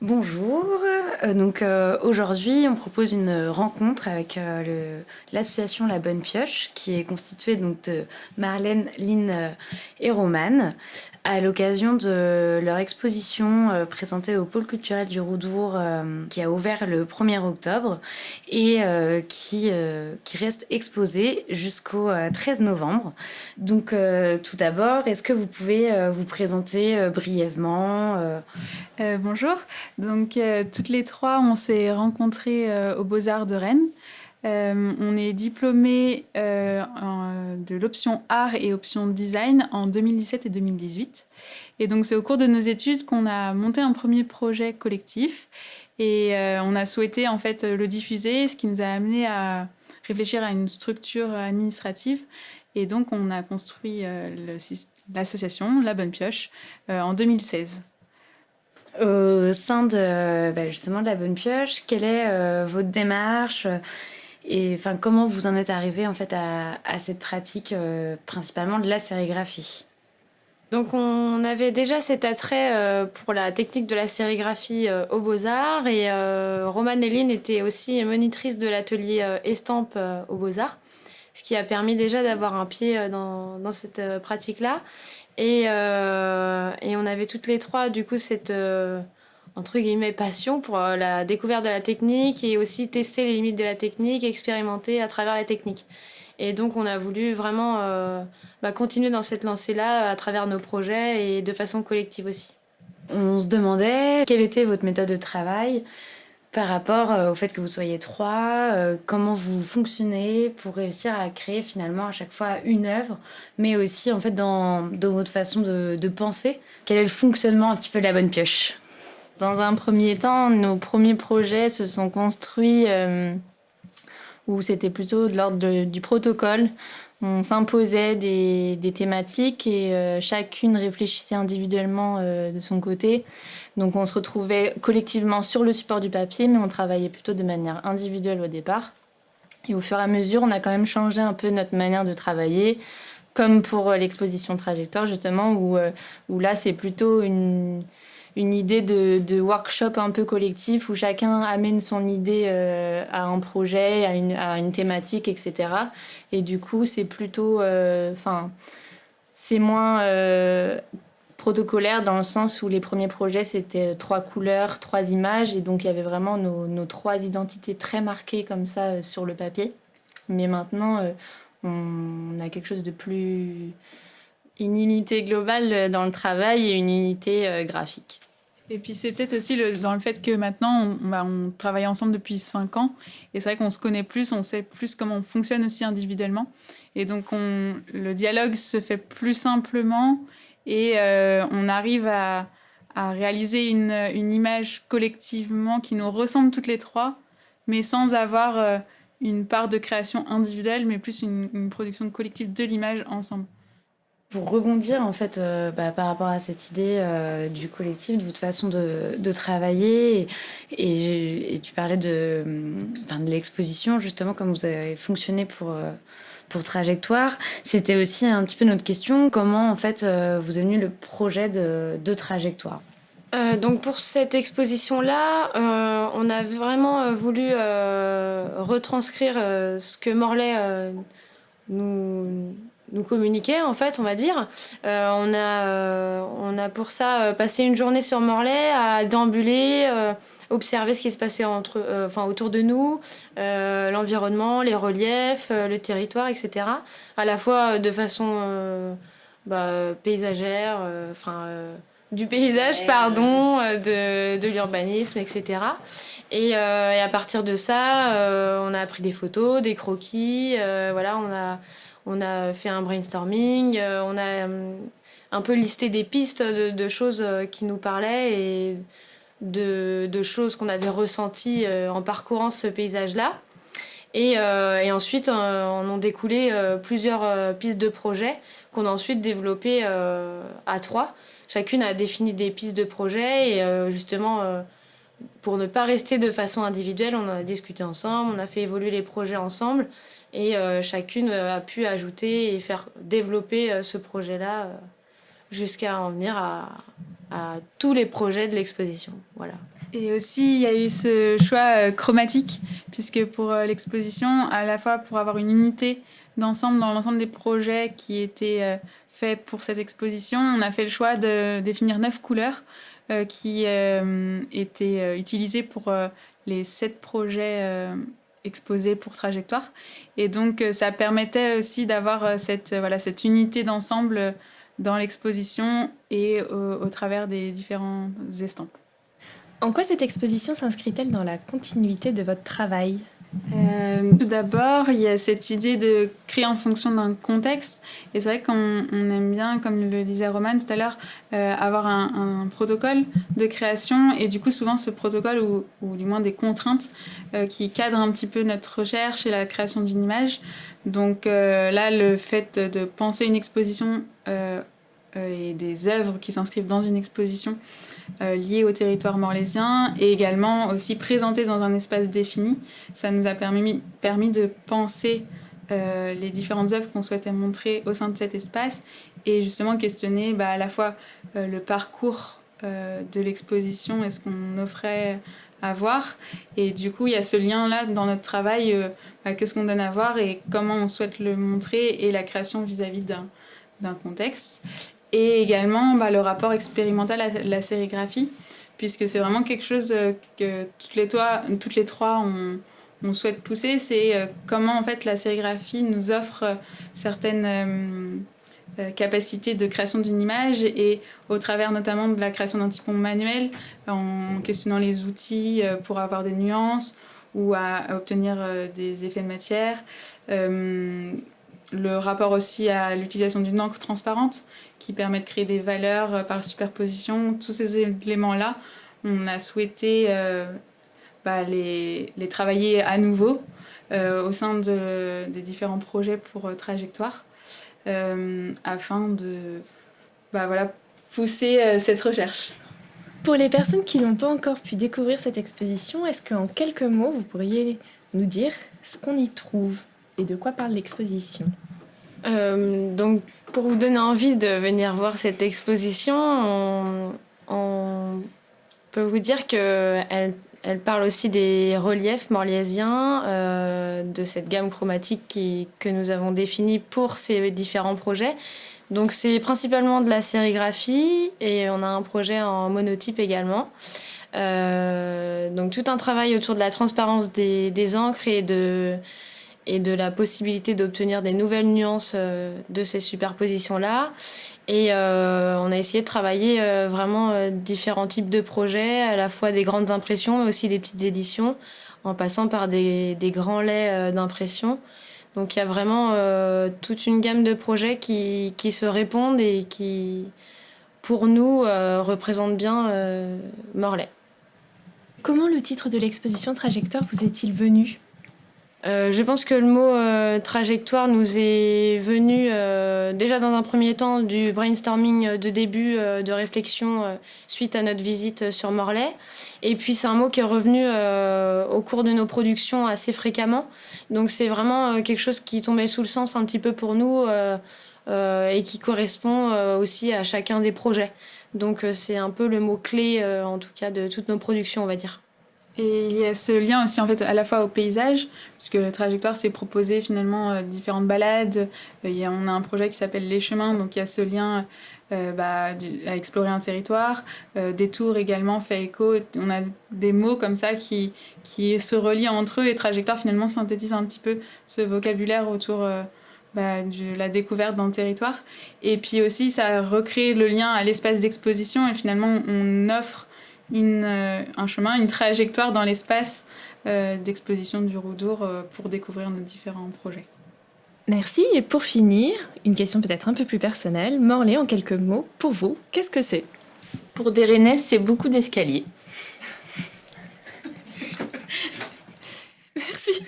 Bonjour, aujourd'hui on propose une rencontre avec l'association La Bonne Pioche qui est constituée donc de Marlène, Lynn et Romane à l'occasion de leur exposition présentée au pôle culturel du Roudour qui a ouvert le 1er octobre et qui reste exposée jusqu'au 13 novembre. Tout d'abord, est-ce que vous pouvez vous présenter brièvement Bonjour. Toutes les trois, on s'est rencontrées aux Beaux-Arts de Rennes. On est diplômés de l'option art et option design en 2017 et 2018. Et donc, c'est au cours de nos études qu'on a monté un premier projet collectif et on a souhaité en fait le diffuser, ce qui nous a amené à réfléchir à une structure administrative. Et donc, on a construit l'association La Bonne Pioche en 2016. au sein de justement de la Bonne Pioche? Quelle est votre démarche et enfin comment vous en êtes arrivé en fait à cette pratique principalement de la sérigraphie? Donc on avait déjà cet attrait pour la technique de la sérigraphie aux Beaux-Arts et Romane et Lynn était aussi monitrice de l'atelier Estampe aux Beaux-Arts, ce qui a permis déjà d'avoir un pied dans cette pratique-là. Et on avait toutes les trois du coup cette entre guillemets passion pour la découverte de la technique et aussi tester les limites de la technique, expérimenter à travers la technique. Et donc on a voulu vraiment continuer dans cette lancée-là à travers nos projets et de façon collective aussi. On se demandait quelle était votre méthode de travail par rapport au fait que vous soyez trois, comment vous fonctionnez pour réussir à créer finalement à chaque fois une œuvre, mais aussi en fait dans votre façon de penser. Quel est le fonctionnement un petit peu de la Bonne Pioche? Dans un premier temps, nos premiers projets se sont construits où c'était plutôt de l'ordre du protocole. On s'imposait des thématiques et chacune réfléchissait individuellement de son côté. Donc on se retrouvait collectivement sur le support du papier, mais on travaillait plutôt de manière individuelle au départ. Et au fur et à mesure, on a quand même changé un peu notre manière de travailler, comme pour l'exposition Trajectoire justement, où là c'est plutôt une idée de workshop un peu collectif où chacun amène son idée à un projet, à une thématique, etc. Et du coup, c'est plutôt, c'est moins protocolaire dans le sens où les premiers projets c'était 3 couleurs, 3 images, et donc il y avait vraiment nos 3 identités très marquées comme ça sur le papier. Mais maintenant, on a quelque chose de plus, une unité globale dans le travail et une unité graphique. Et puis c'est peut-être aussi dans le fait que maintenant on travaille ensemble depuis 5 ans et c'est vrai qu'on se connaît plus, on sait plus comment on fonctionne aussi individuellement et donc le dialogue se fait plus simplement et on arrive à réaliser une image collectivement qui nous ressemble toutes les trois mais sans avoir une part de création individuelle mais plus une production collective de l'image ensemble. Pour rebondir en fait par rapport à cette idée du collectif, de votre façon de travailler et tu parlais de l'exposition justement comme vous avez fonctionné pour Trajectoire. C'était aussi un petit peu notre question, comment en fait vous est venu le projet de Trajectoire? Donc pour cette exposition-là, on a vraiment voulu retranscrire ce que Morlaix nous, nous communiquait, en fait, on va dire. On a pour ça passé une journée sur Morlaix à déambuler, observer ce qui se passait autour de nous, l'environnement, les reliefs, le territoire, etc. À la fois de façon paysagère, du paysage, pardon, de l'urbanisme, etc. Et à partir de ça, on a pris des photos, des croquis, voilà, on a fait un brainstorming, on a un peu listé des pistes de choses qui nous parlaient et de choses qu'on avait ressenties en parcourant ce paysage-là. Et ensuite, en ont découlé plusieurs pistes de projet qu'on a ensuite développées à trois. Chacune a défini des pistes de projet et justement, pour ne pas rester de façon individuelle, on en a discuté ensemble, on a fait évoluer les projets ensemble et chacune a pu ajouter et faire développer ce projet-là jusqu'à en venir à tous les projets de l'exposition. Voilà. Et aussi, il y a eu ce choix chromatique, puisque pour l'exposition, à la fois pour avoir une unité d'ensemble dans l'ensemble des projets qui étaient faits pour cette exposition, on a fait le choix de définir 9 couleurs qui étaient utilisées pour les 7 projets exposés pour Trajectoire. Et donc, ça permettait aussi d'avoir cette unité d'ensemble dans l'exposition et au travers des différents estampes. En quoi cette exposition s'inscrit-elle dans la continuité de votre travail ? Tout d'abord, il y a cette idée de créer en fonction d'un contexte. Et c'est vrai qu'on aime bien, comme le disait Romane tout à l'heure, avoir un protocole de création. Et du coup, souvent, ce protocole, ou du moins des contraintes qui cadrent un petit peu notre recherche et la création d'une image. Donc là, le fait de penser une exposition et des œuvres qui s'inscrivent dans une exposition liées au territoire morlaisien et également aussi présentées dans un espace défini. Ça nous a permis de penser les différentes œuvres qu'on souhaitait montrer au sein de cet espace et justement questionner à la fois le parcours de l'exposition et ce qu'on offrait à voir. Et du coup, il y a ce lien-là dans notre travail, qu'est-ce qu'on donne à voir et comment on souhaite le montrer et la création vis-à-vis d'un contexte. Et également le rapport expérimental à la sérigraphie, puisque c'est vraiment quelque chose que toutes les trois on souhaite pousser, c'est comment en fait la sérigraphie nous offre certaines capacités de création d'une image et au travers notamment de la création d'un typon manuel, en questionnant les outils pour avoir des nuances ou à obtenir des effets de matière. Le rapport aussi à l'utilisation d'une encre transparente qui permet de créer des valeurs par superposition. Tous ces éléments-là, on a souhaité les travailler à nouveau au sein des différents projets pour Trajectoire afin de pousser cette recherche. Pour les personnes qui n'ont pas encore pu découvrir cette exposition, est-ce qu'en quelques mots, vous pourriez nous dire ce qu'on y trouve ? Et de quoi parle l'exposition ? Donc, pour vous donner envie de venir voir cette exposition, on peut vous dire qu'elle parle aussi des reliefs morlaisiens, de cette gamme chromatique que nous avons définie pour ces différents projets. Donc, c'est principalement de la sérigraphie et on a un projet en monotype également. Donc, tout un travail autour de la transparence des encres et de la possibilité d'obtenir des nouvelles nuances de ces superpositions-là. Et on a essayé de travailler vraiment différents types de projets, à la fois des grandes impressions, mais aussi des petites éditions, en passant par des grands laits d'impression. Donc il y a vraiment toute une gamme de projets qui se répondent et qui, pour nous, représentent bien Morlaix. Comment le titre de l'exposition Trajectoire vous est-il venu ? Je pense que le mot trajectoire nous est venu déjà dans un premier temps du brainstorming de début de réflexion suite à notre visite sur Morlaix. Et puis c'est un mot qui est revenu au cours de nos productions assez fréquemment. Donc c'est vraiment quelque chose qui tombait sous le sens un petit peu pour nous et qui correspond aussi à chacun des projets. Donc c'est un peu le mot-clé en tout cas de toutes nos productions, on va dire. Et il y a ce lien aussi en fait à la fois au paysage, puisque la Trajectoire s'est proposé finalement différentes balades. On a un projet qui s'appelle Les Chemins, donc il y a ce lien à explorer un territoire. Détour également fait écho. On a des mots comme ça qui se relient entre eux et Trajectoire finalement synthétise un petit peu ce vocabulaire autour de la découverte d'un territoire. Et puis aussi ça recrée le lien à l'espace d'exposition et finalement on offre un chemin, une trajectoire dans l'espace d'exposition du Roudour pour découvrir nos différents projets. Merci. Et pour finir, une question peut-être un peu plus personnelle. Morlaix, en quelques mots, pour vous, qu'est-ce que c'est ? Pour des Rennais, c'est beaucoup d'escaliers. Merci.